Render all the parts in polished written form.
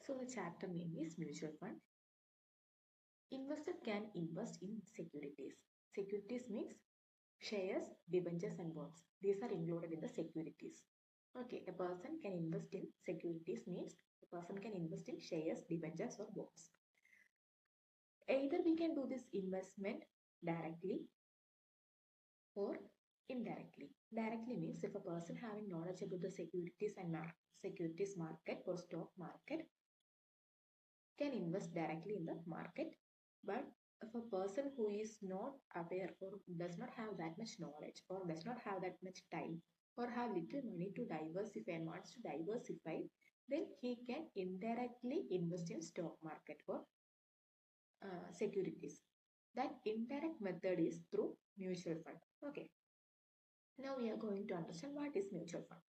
So the chapter name is mutual fund. Investor can invest in securities. Securities means shares, debentures and bonds. These are included in the securities. Okay, a person can invest in securities means a person can invest in shares, debentures or bonds. Either we can do this investment directly or indirectly. Directly means if a person having knowledge about the securities and securities market or stock market can invest directly in the market. But if a person who is not aware or does not have that much knowledge or does not have that much time or have little money to diversify and wants to diversify, then he can indirectly invest in stock market or securities. That indirect method is through mutual fund. Okay. Now we are going to understand what is mutual fund.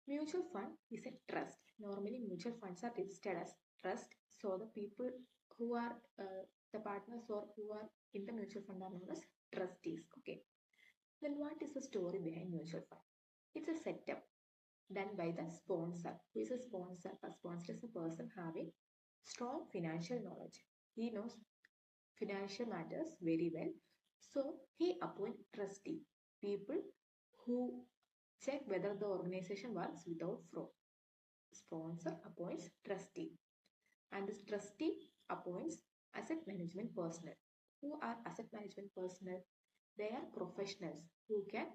Mutual fund is a trust. Normally mutual funds are registered as trust. So the people who are the partners or who are in the mutual fund are known as trustees. Okay. Then what is the story behind mutual fund? It's a setup done by the sponsor. Who is a sponsor? A sponsor is a person having strong financial knowledge. He knows financial matters very well. So he appoints trustee, people who check whether the organization works without fraud. Sponsor appoints trustee, and this trustee appoints asset management personnel. Who are asset management personnel? They are professionals who can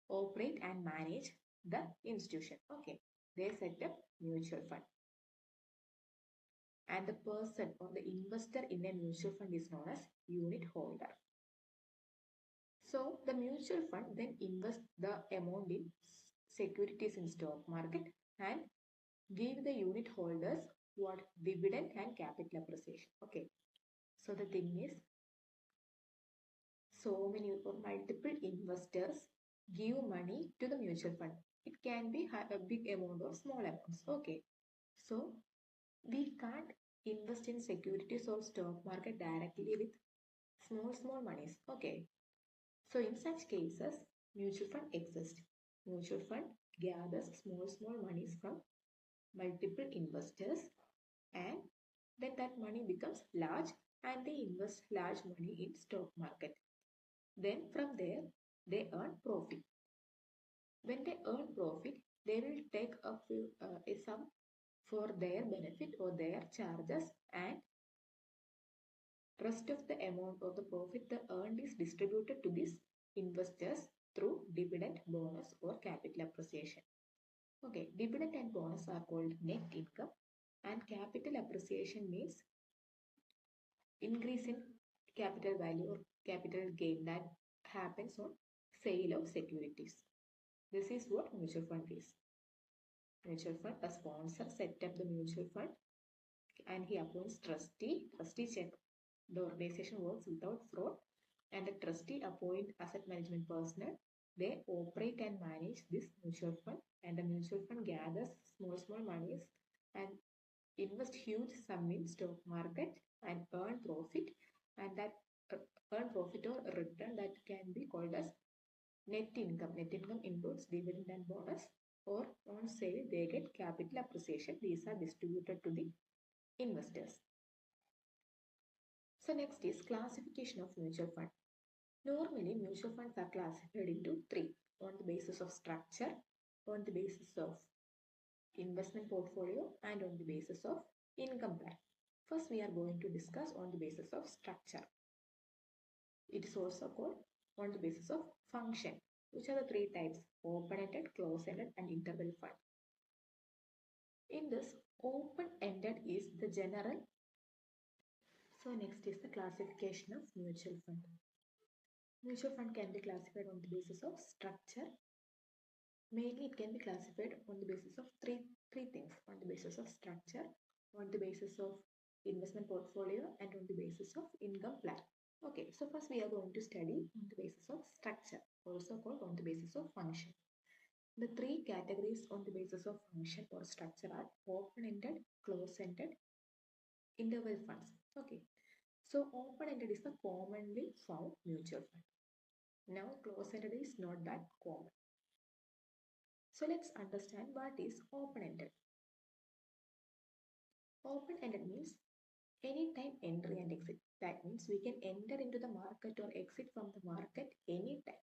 operate and manage the institution. Okay, they set up mutual fund, and the person or the investor in a mutual fund is known as unit holder. So the mutual fund then invests the amount in securities in stock market and give the unit holders what dividend and capital appreciation. Okay, so the thing is, so many or multiple investors give money to the mutual fund. It can be a big amount or small amounts. Okay, so we can't invest in securities or stock market directly with small monies. Okay, so in such cases, mutual fund exists. Mutual fund gathers small monies from multiple investors, and then that money becomes large and they invest large money in stock market. Then from there they earn profit. When they earn profit, they will take a sum for their benefit or their charges, and rest of the amount of the profit the earned is distributed to these investors through dividend, bonus or capital appreciation. Okay, dividend and bonus are called net income, and capital appreciation means increase in capital value or capital gain that happens on sale of securities. This is what mutual fund is. Mutual fund, a sponsor set up the mutual fund and he appoints trustee. Trustee check the organization works without fraud, and the trustee appoint asset management personnel. They operate and manage this mutual fund, and the mutual fund gathers small monies and invest huge sum in stock market and earn profit, and that earn profit or return that can be called as net income. Net income includes dividend and bonus, or on sale they get capital appreciation. These are distributed to the investors. So next is classification of mutual fund. Normally mutual funds are classified into three: on the basis of structure, on the basis of investment portfolio, and on the basis of income plan. First we are going to discuss on the basis of structure. It is also called on the basis of function. Which are the three types? Open-ended, closed-ended and interval fund. In this, open-ended is the general. So next is the classification of mutual fund. Mutual fund can be classified on the basis of structure. Mainly it can be classified on the basis of three things: on the basis of structure, on the basis of investment portfolio, and on the basis of income plan. Okay, so first we are going to study on the basis of structure, also called on the basis of function. The three categories on the basis of function or structure are open-ended, closed-ended, interval funds. Okay, so open-ended is the commonly found mutual fund. Now closed-ended is not that common. So let's understand what is open-ended. Open-ended means anytime entry and exit. That means we can enter into the market or exit from the market anytime.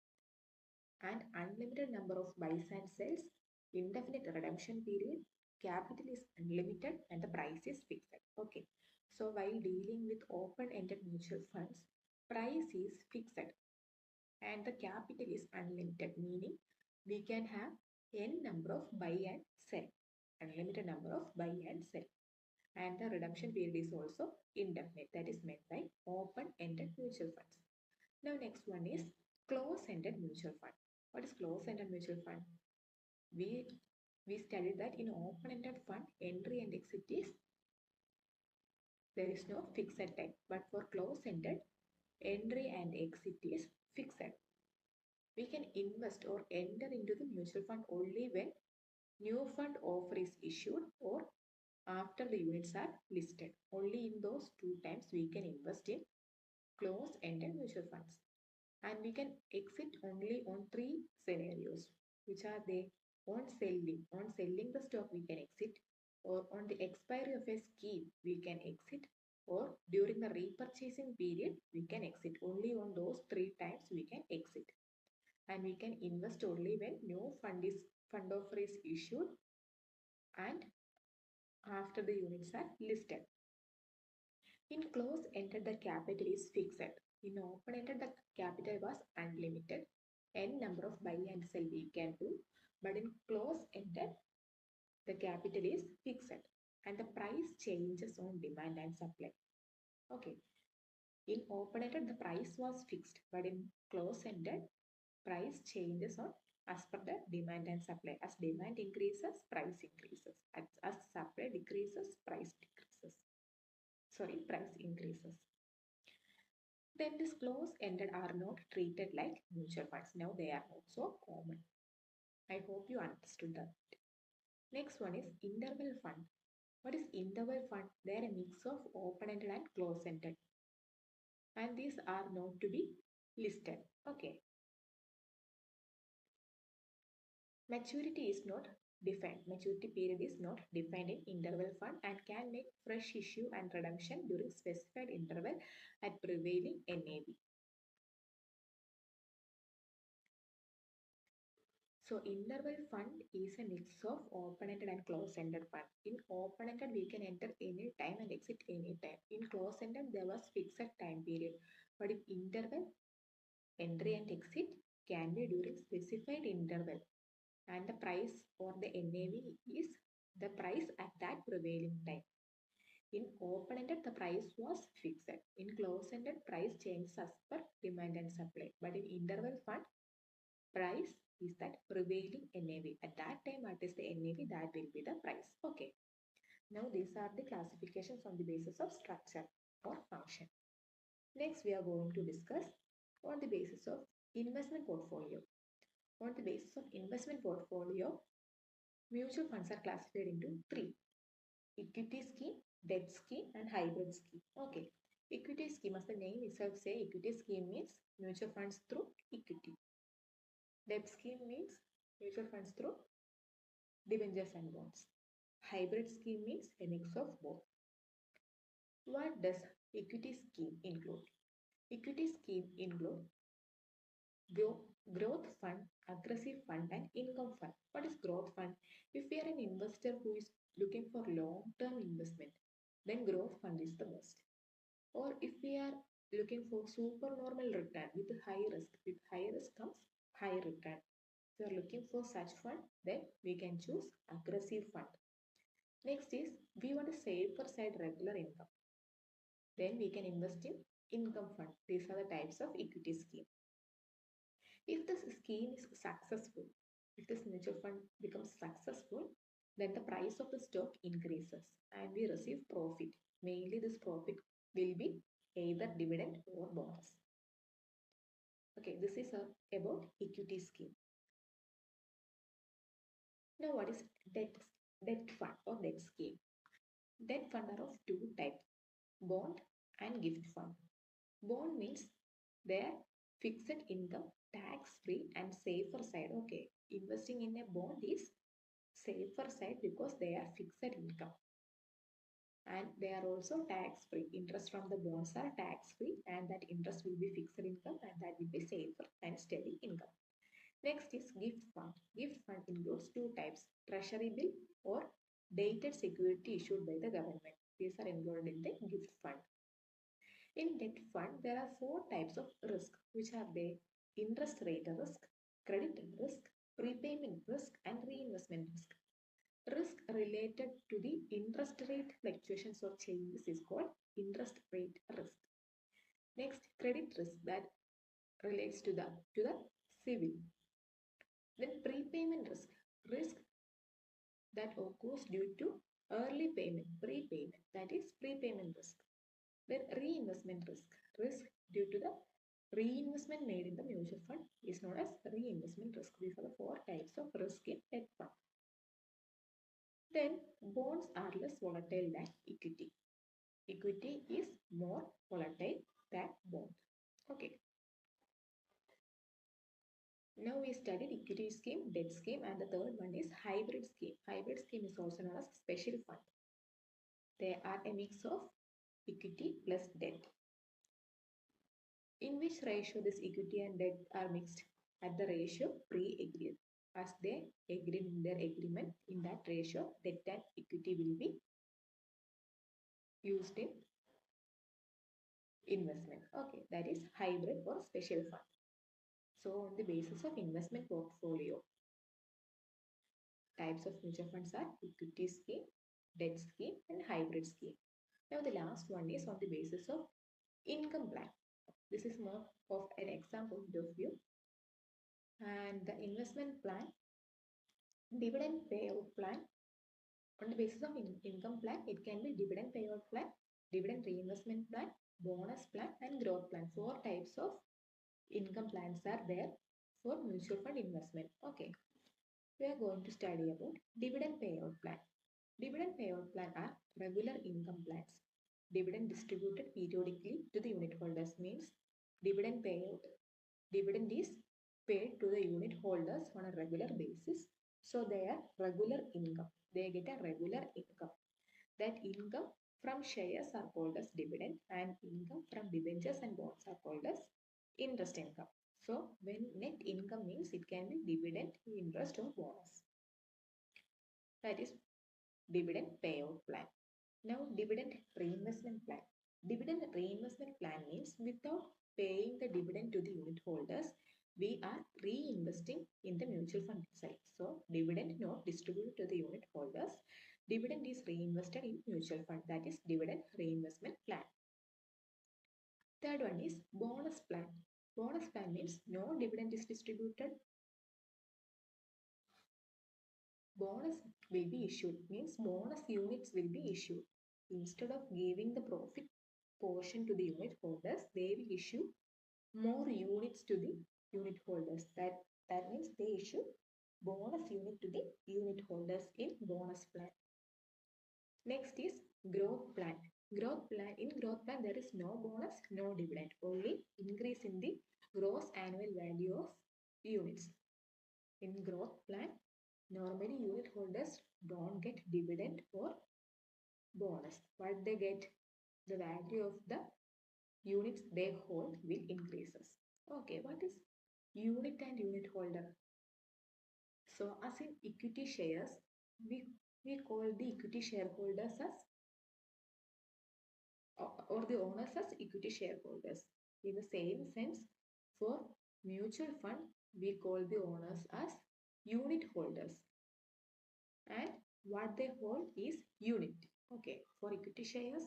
And unlimited number of buys and sells, indefinite redemption period, capital is unlimited and the price is fixed. Okay. So while dealing with open-ended mutual funds, price is fixed and the capital is unlimited, meaning we can have n number of buy and sell, unlimited number of buy and sell. And the redemption period is also indefinite, that is meant by open-ended mutual funds. Now next one is close-ended mutual fund. What is close-ended mutual fund? We studied that in open-ended fund, entry and exit is there is no fixed time, but for close-ended, entry and exit is fixed. We can invest or enter into the mutual fund only when new fund offer is issued or after the units are listed. Only in those two times we can invest in close-ended mutual funds. And we can exit only on three scenarios, which are they on selling the stock we can exit, or on the expiry of a scheme we can exit, or during the repurchasing period we can exit. Only on those three times we can exit. And we can invest only when new fund offer is issued and after the units are listed. In close-ended, the capital is fixed. In open-ended, the capital was unlimited. N number of buy and sell we can do. But in close-ended, the capital is fixed. And the price changes on demand and supply. Okay. In open-ended, the price was fixed. But in close-ended, price changes on as per the demand and supply. As demand increases, price increases. As supply decreases, price increases. Then these close-ended are not treated like mutual funds. Now they are not so common. I hope you understood that. Next one is interval fund. What is interval fund? They are a mix of open-ended and close-ended. And these are not to be listed. Okay. Maturity is not defined. Maturity period is not defined in interval fund and can make fresh issue and redemption during specified interval at prevailing NAV. So interval fund is a mix of open-ended and close-ended fund. In open-ended, we can enter any time and exit any time. In close-ended, there was fixed time period. But in interval, entry and exit can be during specified interval. And the price or the NAV is the price at that prevailing time. In open-ended, the price was fixed. In close-ended, price changes as per demand and supply. But in interval fund, price is that prevailing NAV. At that time, what is the NAV? That will be the price. Okay. Now, these are the classifications on the basis of structure or function. Next, we are going to discuss on the basis of investment portfolio. On the basis of investment portfolio, mutual funds are classified into three: equity scheme, debt scheme, and hybrid scheme. Okay. Equity scheme, as the name itself say, equity scheme means mutual funds through equity. Debt scheme means mutual funds through debentures and bonds. Hybrid scheme means a mix of both. What does equity scheme include? Equity scheme include growth fund, aggressive fund, and income fund. What is growth fund? If we are an investor who is looking for long-term investment, then growth fund is the best. Or if we are looking for supernormal return with high risk comes high return. If you are looking for such fund, then we can choose aggressive fund. Next is we want a safer side regular income. Then we can invest in income fund. These are the types of equity scheme. If this scheme is successful, if this mutual fund becomes successful, then the price of the stock increases and we receive profit. Mainly this profit will be either dividend or bonus. Okay, this is about equity scheme. Now what is debt fund or debt scheme? Debt fund are of two types, bond and gift fund. Bond means they are fixed income, tax free and safer side. Okay, investing in a bond is safer side because they are fixed income and they are also tax free. Interest from the bonds are tax free, and that interest will be fixed income, and that will be safer and steady income. Next is gift fund. Gift fund includes two types: treasury bill or dated security issued by the government. These are included in the gift fund. In debt fund, there are four types of risk, which are the interest rate risk, credit risk, prepayment risk, and reinvestment risk. Risk related to the interest rate fluctuations or changes is called interest rate risk. Next, credit risk that relates to the civil. Then prepayment risk, risk that occurs due to early payment, prepayment, that is prepayment risk. Then reinvestment risk, risk due to the reinvestment made in the mutual fund is known as reinvestment risk. These are the four types of risk in debt fund. Then bonds are less volatile than equity. Equity is more volatile than bonds. Okay. Now we studied equity scheme, debt scheme, and the third one is hybrid scheme. Hybrid scheme is also known as special fund. They are a mix of equity plus debt. In which ratio this equity and debt are mixed? At the ratio pre-agreed. As they agreed in their agreement, in that ratio, debt and equity will be used in investment. Okay, that is hybrid or special fund. So on the basis of investment portfolio, types of mutual funds are equity scheme, debt scheme, and hybrid scheme. Now the last one is on the basis of income plan. This is more of an exam point of view. And the investment plan, dividend payout plan, on the basis of income plan, it can be dividend payout plan, dividend reinvestment plan, bonus plan, and growth plan. Four types of income plans are there for mutual fund investment. Okay, we are going to study about dividend payout plan. Dividend payout plan are regular income plans. Dividend distributed periodically to the unit holders means dividend payout. Dividend is paid to the unit holders on a regular basis. So they are regular income. They get a regular income. That income from shares are called as dividend, and income from debentures and bonds are called as interest income. So when net income means it can be dividend, interest or bonus. That is dividend payout plan. Now dividend reinvestment plan. Dividend reinvestment plan means without paying the dividend to the unit holders, we are reinvesting in the mutual fund itself. So dividend not distributed to the unit holders. Dividend is reinvested in mutual fund. That is dividend reinvestment plan. Third one is bonus plan. Bonus plan means no dividend is distributed. Bonus will be issued, means bonus units will be issued. Instead of giving the profit portion to the unit holders, they will issue more units to the unit holders. That means they issue bonus unit to the unit holders in bonus plan. Next is growth plan. Growth plan. In growth plan, there is no bonus, no dividend, only increase in the gross annual value of units. In growth plan, normally unit holders don't get dividend or bonus. What they get, the value of the units they hold will increases. Okay, what is unit and unit holder? So as in equity shares, we call the equity shareholders as or the owners as equity shareholders. In the same sense, for mutual fund, we call the owners as unit holders. And what they hold is unit. Okay, for equity shares,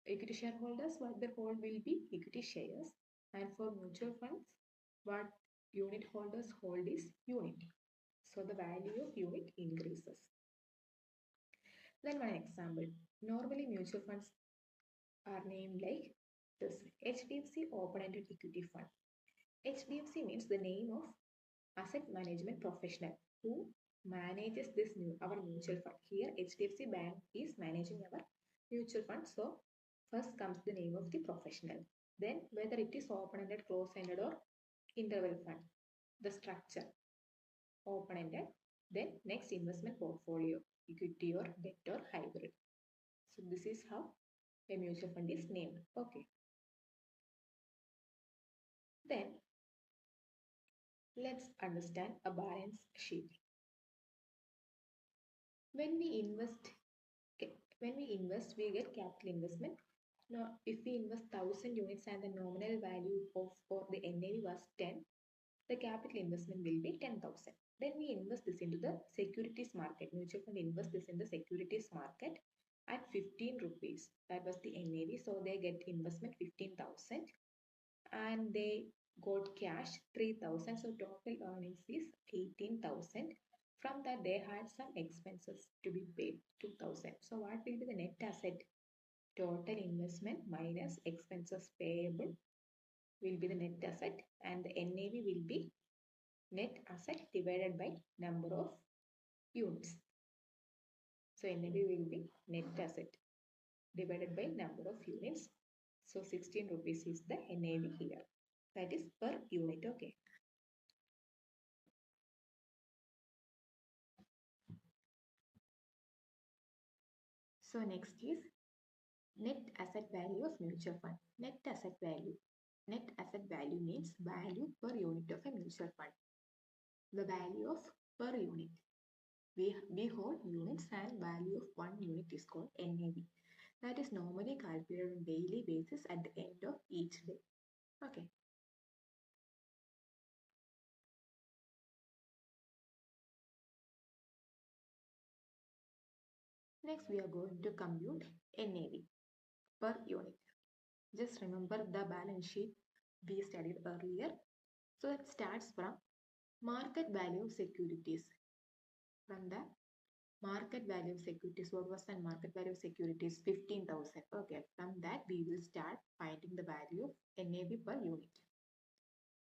equity shareholders, what they hold will be equity shares. And for mutual funds, what unit holders hold is unit. So the value of unit increases. Then one example. Normally mutual funds are named like this: HDFC Open-Ended Equity Fund. HDFC means the name of asset management professional who manages this our mutual fund. Here HDFC Bank is managing our mutual fund. So first comes the name of the professional. Then whether it is open-ended, close-ended or interval fund. The structure, open-ended. Then next investment portfolio, equity or debt or hybrid. So this is how a mutual fund is named. Okay. Then let's understand a balance sheet. When we invest, we get capital investment. Now, if we invest 1,000 units and the nominal value of or the NAV was 10, the capital investment will be 10,000. Then we invest this into the securities market. Mutual fund invest this in the securities market at 15 rupees. That was the NAV. So they get investment 15,000 and they got cash 3,000. So total earnings is 18,000. From that, they had some expenses to be paid 2,000. So what will be the net asset? Total investment minus expenses payable will be the net asset, and the NAV will be net asset divided by number of units. So NAV will be net asset divided by number of units. So 16 rupees is the NAV here. That is per unit. Okay. So next is net asset value of mutual fund. Net asset value. Net asset value means value per unit of a mutual fund. The value of per unit. We hold units and value of one unit is called NAV. That is normally calculated on daily basis at the end of each day. Okay. Next, we are going to compute NAV per unit. Just remember the balance sheet we studied earlier. So it starts from market value of securities. From the market value of securities, what was the market value of securities? 15,000. Okay, from that we will start finding the value of NAV per unit.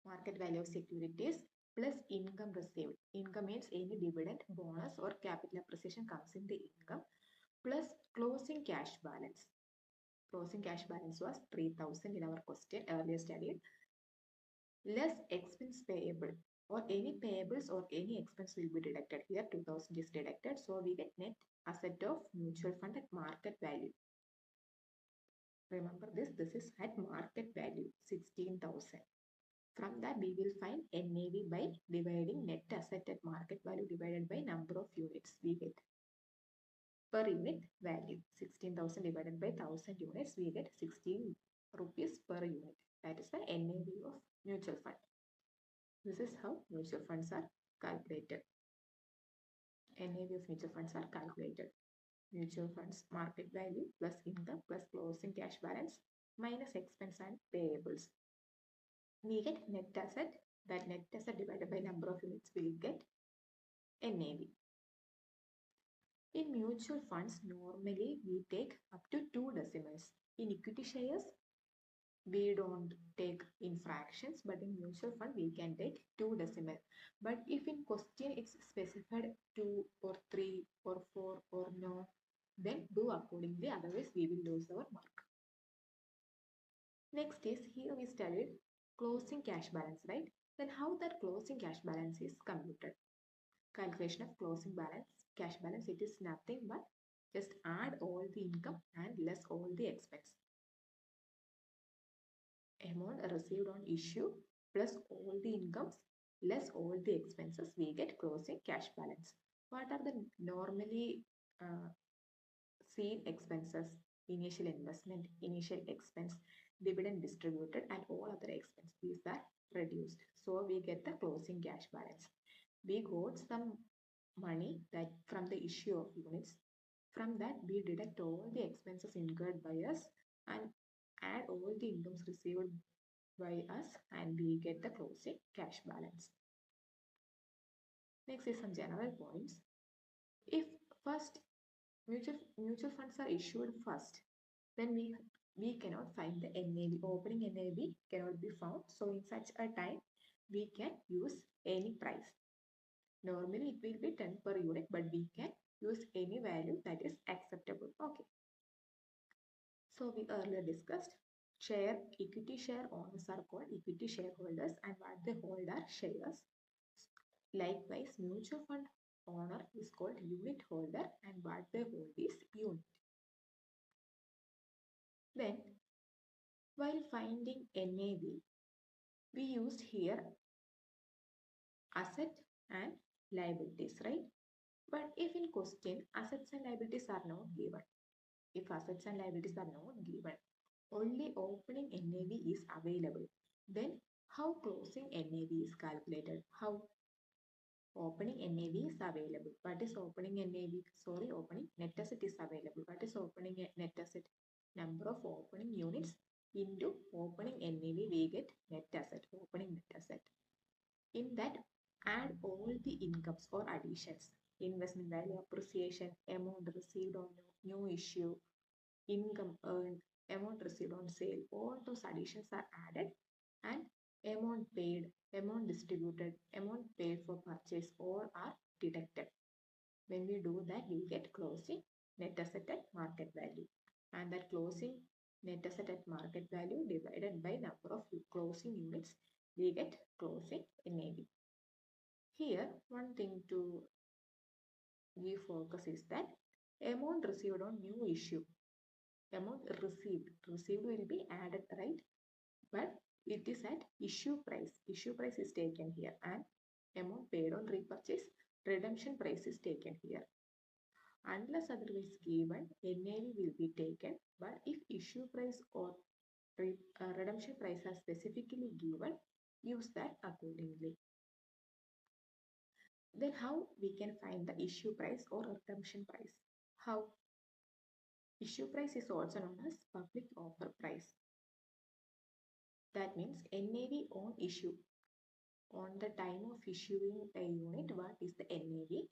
Market value of securities plus income received. Income means any dividend, bonus or capital appreciation comes in the income, plus closing cash balance. Closing cash balance was 3,000 in our question earlier studied. Less expense payable, or any payables or any expense will be deducted. Here 2,000 is deducted, so we get net asset of mutual fund at market value. Remember this is at market value 16,000. From that we will find NAV by dividing net asset at market value divided by number of units. We get per unit value 16,000 divided by 1,000 units, we get 16 rupees per unit. That is the NAV of mutual fund. This is how mutual funds are calculated. NAV of mutual funds are calculated. Mutual funds market value plus income plus closing cash balance minus expense and payables. We get net asset. That net asset divided by number of units will get NAV. In mutual funds, normally we take up to 2 decimals. In equity shares, we don't take in fractions, but in mutual fund we can take 2 decimal. But if in question it's specified 2 or 3 or 4 or no, then do accordingly, otherwise we will lose our mark. Next is, here we studied closing cash balance, right? Then how that closing cash balance is computed? Calculation of closing balance, cash balance, it is nothing but just add all the income and less all the expense. Amount received on issue plus all the incomes less all the expenses, we get closing cash balance. What are the normally seen expenses? Initial investment, initial expense, dividend distributed and all other expenses. These are reduced. So we get the closing cash balance. We got some money that from the issue of units. From that we deduct all the expenses incurred by us and add all the incomes received by us and we get the closing cash balance. Next is some general points. If first mutual funds are issued first, then we cannot find the NAV. Opening NAV cannot be found. So in such a time, we can use any price. Normally it will be 10 per unit, but we can use any value that is acceptable. Okay. So we earlier discussed equity share owners are called equity shareholders and what they hold are shares. Likewise, mutual fund owner is called unit holder and what they hold is unit. Then, while finding NAV, we used here asset and liabilities, right? But if in question assets and liabilities are not given, if assets and liabilities are not given, only opening NAV is available, then how closing NAV is calculated? How opening NAV is available? What is opening NAV? Sorry, opening net asset is available. What is opening net asset? Number of opening units into opening NAV, we get net asset, opening net asset. In that, add all the incomes or additions: investment value appreciation, amount received on new issue, income earned, amount received on sale. All those additions are added, and amount paid, amount distributed, amount paid for purchase, all are deducted. When we do that, we get closing net asset at market value. And that closing net asset at market value divided by number of closing units, we get closing NAV. Here, one thing to give focus is that amount received on new issue. Amount received will be added, right? But it is at issue price. Issue price is taken here, and amount paid on repurchase, redemption price is taken here. Unless otherwise given, NAV will be taken, but if issue price or redemption price are specifically given, use that accordingly. Then how we can find the issue price or redemption price? How? Issue price is also known as public offer price. That means NAV on issue. On the time of issuing a unit, what is the NAV?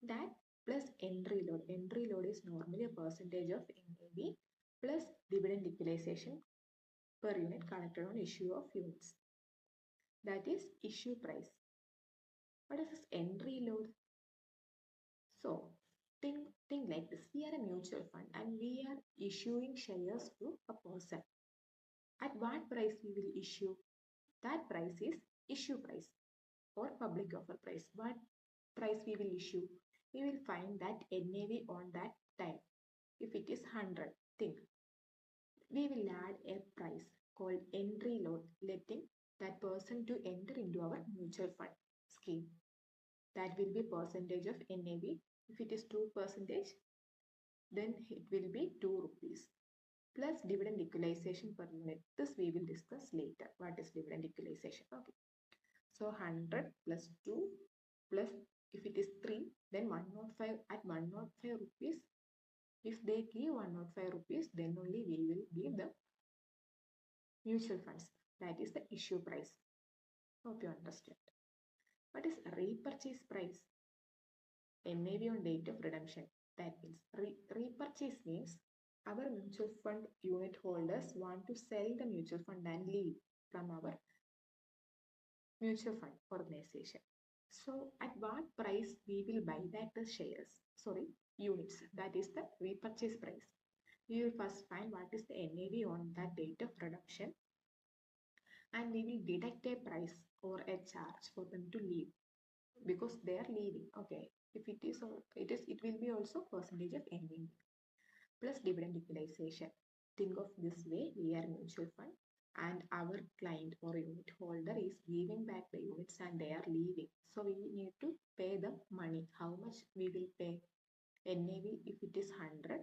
That plus entry load. Entry load is normally a percentage of NAV plus dividend equalization per unit collected on issue of units. That is issue price. What is this entry load? So think like this. We are a mutual fund and we are issuing shares to a person. At what price we will issue? That price is issue price or public offer price. What price we will issue? We will find that NAV on that time. If it is 100, think. We will add a price called entry load, letting that person to enter into our mutual fund scheme. That will be percentage of NAV. If it is 2%, then it will be 2 rupees. Plus dividend equalization per unit. This we will discuss later. What is dividend equalization? Okay. So 100 plus 2 plus, if it is 3, then 105 at 105 rupees. If they give 105 rupees, then only we will give the mutual funds. That is the issue price. Hope you understand. What is repurchase price? NAV on date of redemption. That means repurchase means our mutual fund unit holders want to sell the mutual fund and leave from our mutual fund organization. So at what price we will buy back the shares? Sorry, units. That is the repurchase price. We will first find what is the NAV on that date of redemption, and we will deduct a price or a charge for them to leave because they are leaving. Okay, if it is, it will be also percentage of NAV plus dividend equalization. Think of this way: we are mutual fund and our client or unit holder is giving back the units and they are leaving. So we need to pay the money. How much we will pay? NAV, if it is 100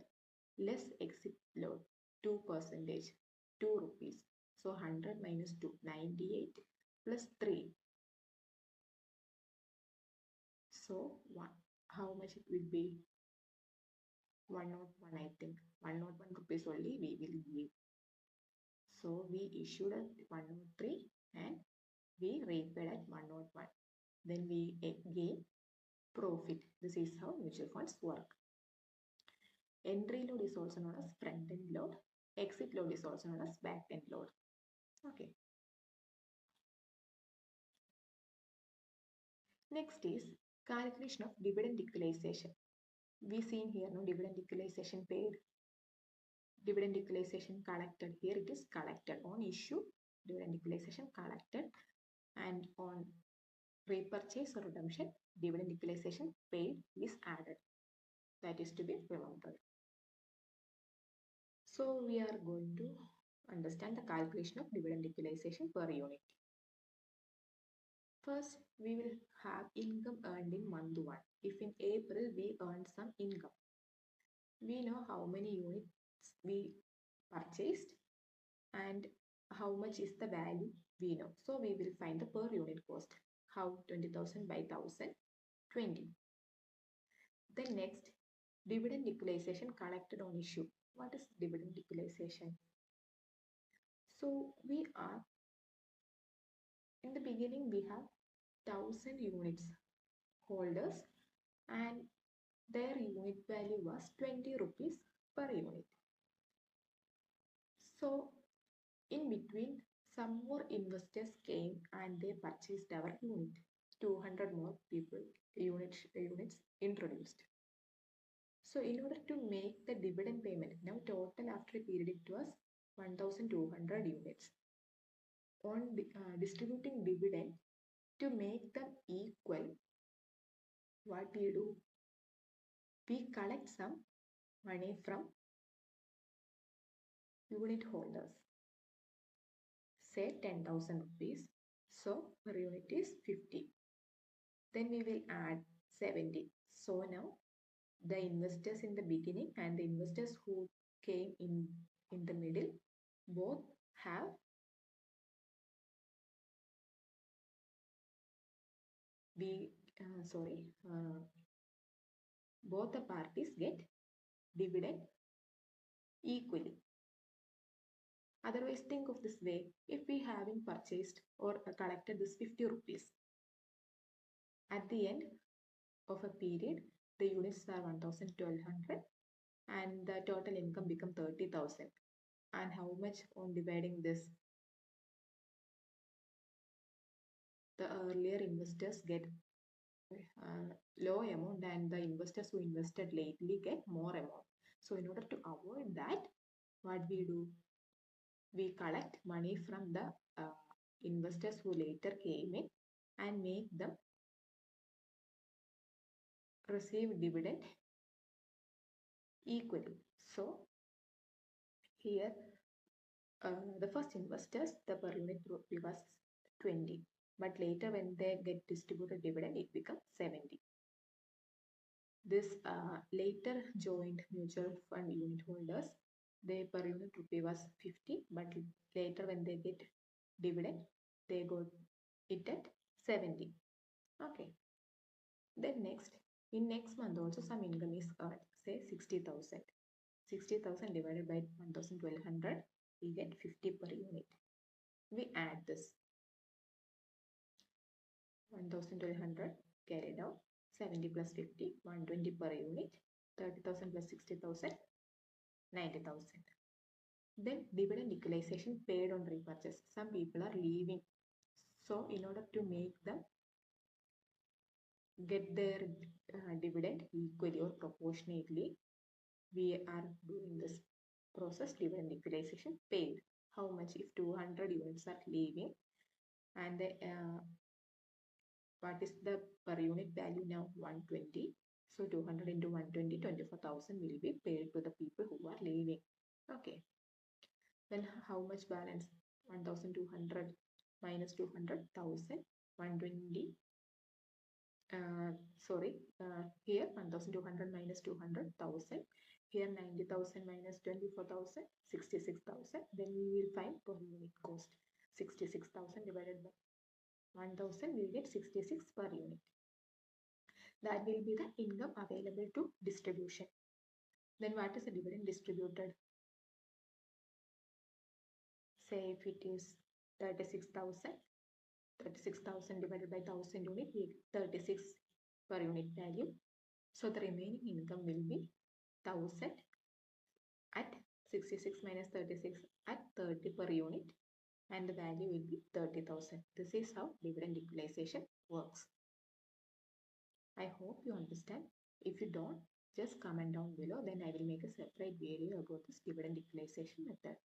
less exit load 2%, 2 rupees. So 100 minus 2, 98 plus 3. So how much it will be? 101, I think. 101 rupees only we will give. So we issued at 103 and we repaid at 101. Then we gain profit. This is how mutual funds work. Entry load is also known as front end load. Exit load is also known as back end load. Okay. Next is calculation of dividend equalization. We seen here no dividend equalization paid, dividend equalization collected. Here it is collected on issue, dividend equalization collected, and on repurchase or redemption, dividend equalization paid is added. That is to be remembered. So we are going to understand the calculation of dividend equalization per unit. First, we will have income earned in month 1. If in April we earned some income, we know how many units we purchased and how much is the value we know. So we will find the per unit cost. How? 20,000 by 1000, 20. Then next, dividend equalization collected on issue. What is dividend equalization? So we are, in the beginning we have 1000 units holders and their unit value was 20 rupees per unit. So in between, some more investors came and they purchased our unit. 200 more people units introduced. So in order to make the dividend payment, now total after a period it was 1200 units. On distributing dividend, to make them equal, what we do? We collect some money from unit holders. Say 10,000 rupees. So per unit is 50. Then we will add 70. So now the investors in the beginning and the investors who came in the middle both have both the parties get dividend equally. Otherwise, think of this way: if we having purchased or collected this 50 rupees, at the end of a period the units are 1200 and the total income become 30,000. And how much on dividing this? The earlier investors get low amount and the investors who invested lately get more amount. So in order to avoid that, what we do? We collect money from the investors who later came in and make them receive dividend equally. So here the first investors, the per unit rupee was 20, but later when they get distributed dividend it becomes 70. This later joined mutual fund unit holders, their per unit rupee was 50, but later when they get dividend they got it at 70. Okay. Then next, in next month also some income is earned, say 60,000. 60,000 divided by 1200, we get 50 per unit. We add this 1200 carried out, 70 plus 50, 120 per unit, 30,000 plus 60,000, 90,000. Then dividend equalization paid on repurchase. Some people are leaving. So in order to make them get their dividend equally or proportionately, we are doing this process, dividend equalization paid. How much? If 200 units are leaving and the what is the per unit value now? 120. So 200 into 120, 24,000 will be paid to the people who are leaving. Okay. Then how much balance? 1,200 minus 200,000, 120. Here 1,200 minus 200,000. Here 90,000 minus 24,000, 66,000. Then we will find per unit cost. 66,000 divided by 1,000, we will get 66 per unit. That will be the income available to distribution. Then what is the dividend distributed? Say if it is 36,000, 36,000 divided by 1,000 unit, we get 36 per unit value. So the remaining income will be 1,000 at 66 minus 36 at 30 per unit, and the value will be 30,000. This is how dividend equalization works. I hope you understand. If you don't, just comment down below, then I will make a separate video about this dividend equalization method.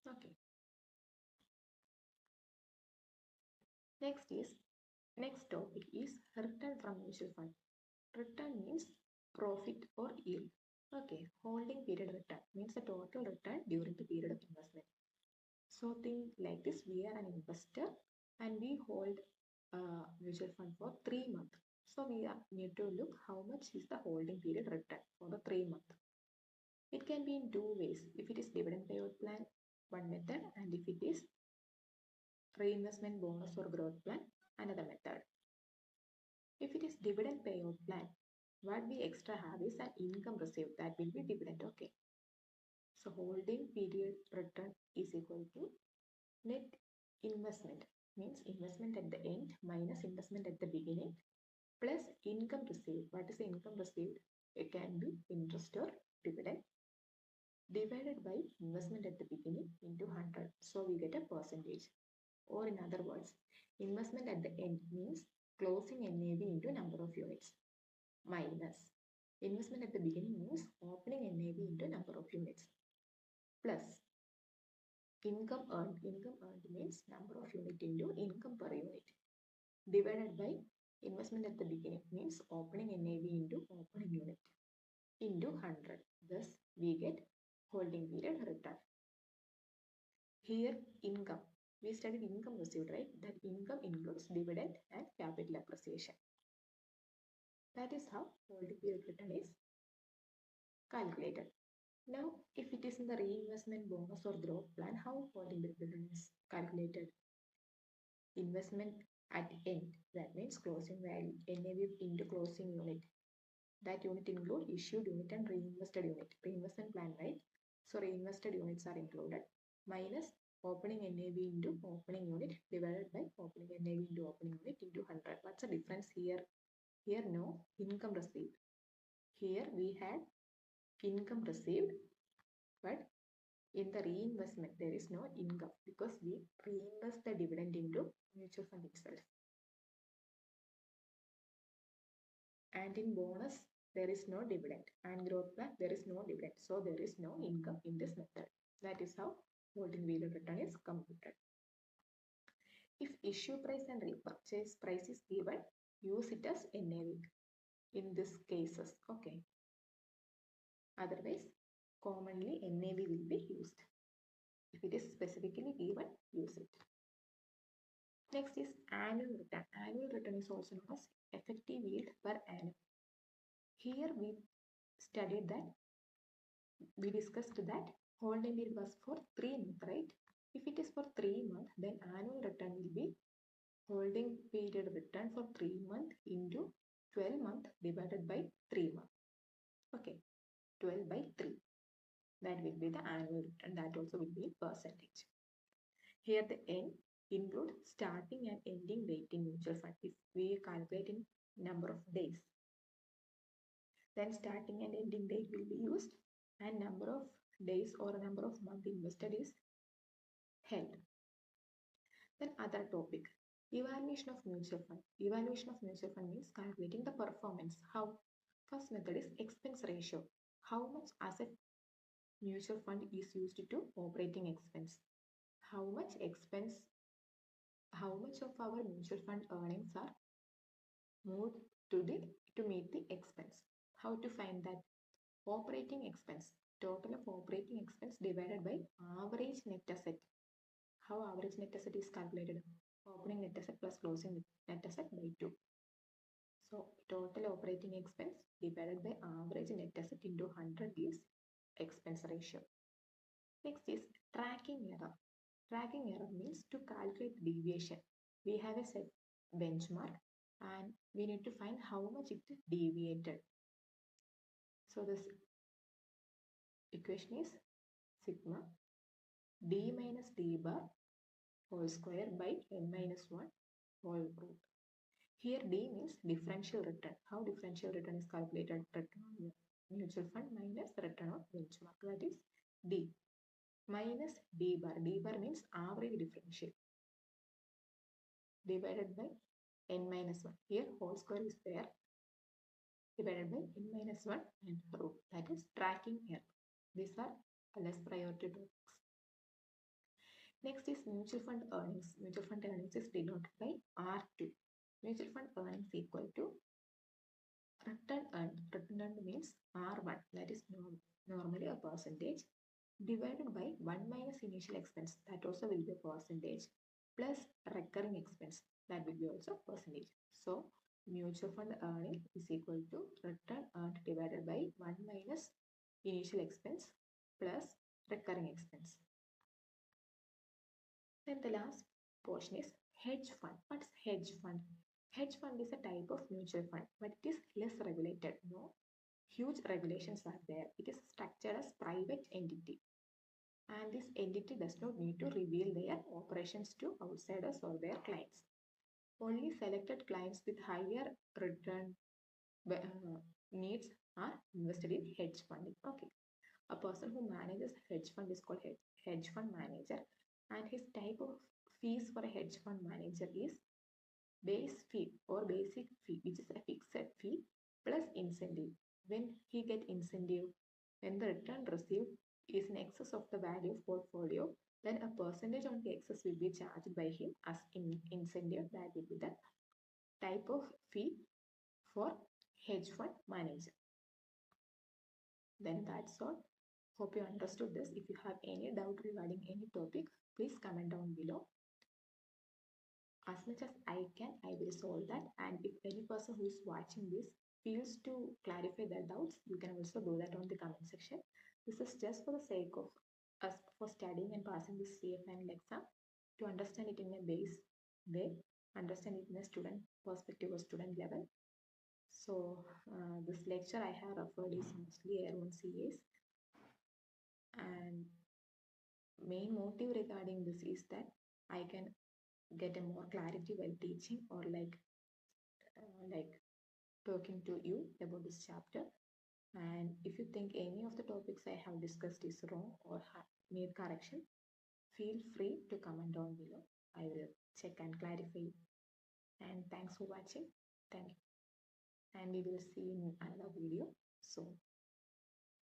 Okay. Next topic is return from mutual fund. Return means profit or yield. Okay, holding period return means the total return during the period of investment. So think like this, we are an investor and we hold a mutual fund for 3 months. So we need to look how much is the holding period return for the 3 months. It can be in two ways. If it is dividend payout plan, one method, and if it is reinvestment bonus or growth plan, another method. If it is dividend payout plan, what we extra have is an income received, that will be dividend. Okay. So holding period return is equal to net investment, means investment at the end minus investment at the beginning, plus income received. What is the income received? It can be interest or dividend, divided by investment at the beginning into 100. So we get a percentage. Or in other words, investment at the end means closing NAV into number of units, minus investment at the beginning means opening NAV into number of units, plus income earned. Income earned means number of unit into income per unit, divided by investment at the beginning means opening NAV into opening unit into 100. Thus, we get holding period return. Here, income. We studied income received, right? That income includes dividend and capital appreciation. That is how holding period return is calculated. Now, if it is in the reinvestment bonus or growth plan, how holding period return is calculated? Investment at end, that means closing value, NAV into closing unit. That unit include issued unit and reinvested unit. Reinvestment plan, right? So reinvested units are included, minus opening NAV into opening unit divided by opening NAV into opening unit into 100. What's the difference here? Here no income received. Here we had income received, but in the reinvestment there is no income because we reinvest the dividend into mutual fund itself. And in bonus there is no dividend, and growth plan there is no dividend, so there is no income in this method. That is how holding period return is computed. If issue price and repurchase price is given, use it as NAV in these cases. Okay. Otherwise, commonly NAV will be used. If it is specifically given, use it. Next is annual return. Annual return is also known as effective yield per annum. Here we studied that, we discussed that holding period was for 3 months, right? If it is for 3 months, then annual return will be holding period return for 3 months into 12 months divided by 3 months. Okay, 12 by 3. That will be the annual return. That also will be in percentage. Here the N include starting and ending date in mutual fund. If we calculate in number of days, then starting and ending date will be used, and number of days or number of months invested is held. Then other topic, evaluation of mutual fund. Evaluation of mutual fund means calculating the performance. How? First method is expense ratio. How much asset mutual fund is used to operating expense? How much expense, how much of our mutual fund earnings are moved to meet the expense? How to find that? Operating expense, total of operating expense divided by average net asset. How average net asset is calculated? Opening net asset plus closing net asset by 2. So total operating expense divided by average net asset into 100 gives expense ratio. Next is tracking error. Tracking error means to calculate deviation. We have a set benchmark and we need to find how much it deviated. So this equation is sigma d minus d bar whole square by n minus 1 whole root. Here D means differential return. How differential return is calculated? Return on mutual fund minus return on benchmark. That is D minus D bar. D bar means average differential divided by n minus 1. Here whole square is there, divided by n minus 1 and root. That is tracking error. These are less priority topics. Next is mutual fund earnings. Mutual fund earnings is denoted by R2. Mutual fund earnings equal to Return earned means R1, that is normally a percentage, divided by 1 minus initial expense, that also will be a percentage, plus recurring expense, that will be also percentage. So mutual fund earning is equal to return earned divided by 1 minus initial expense plus recurring expense. Then the last portion is hedge fund. What's hedge fund? Hedge fund is a type of mutual fund, but it is less regulated. No huge regulations are there. It is structured as private entity, and this entity does not need to reveal their operations to outsiders or their clients. Only selected clients with higher return needs are invested in hedge funding. Okay, a person who manages a hedge fund is called hedge fund manager, and his type of fees for a hedge fund manager is base fee or basic fee, which is a fixed fee plus incentive. When he get incentive, when the return received is in excess of the value of portfolio, then a percentage on the excess will be charged by him as incentive. That will be the type of fee for hedge fund manager. Then that's all. Hope you understood this. If you have any doubt regarding any topic, please comment down below. As much as I can, I will solve that. And if any person who is watching this feels to clarify their doubts, you can also do that on the comment section. This is just for the sake of us for studying and passing this CA final exam, to understand it in a base way, understand it in a student perspective or student level. So this lecture I have referred is mostly Air 1 CAs, and main motive regarding this is that I can get a more clarity while teaching, or like talking to you about this chapter. And if you think any of the topics I have discussed is wrong or need correction, feel free to comment down below. I will check and clarify. And thanks for watching. Thank you. And we will see in another video soon.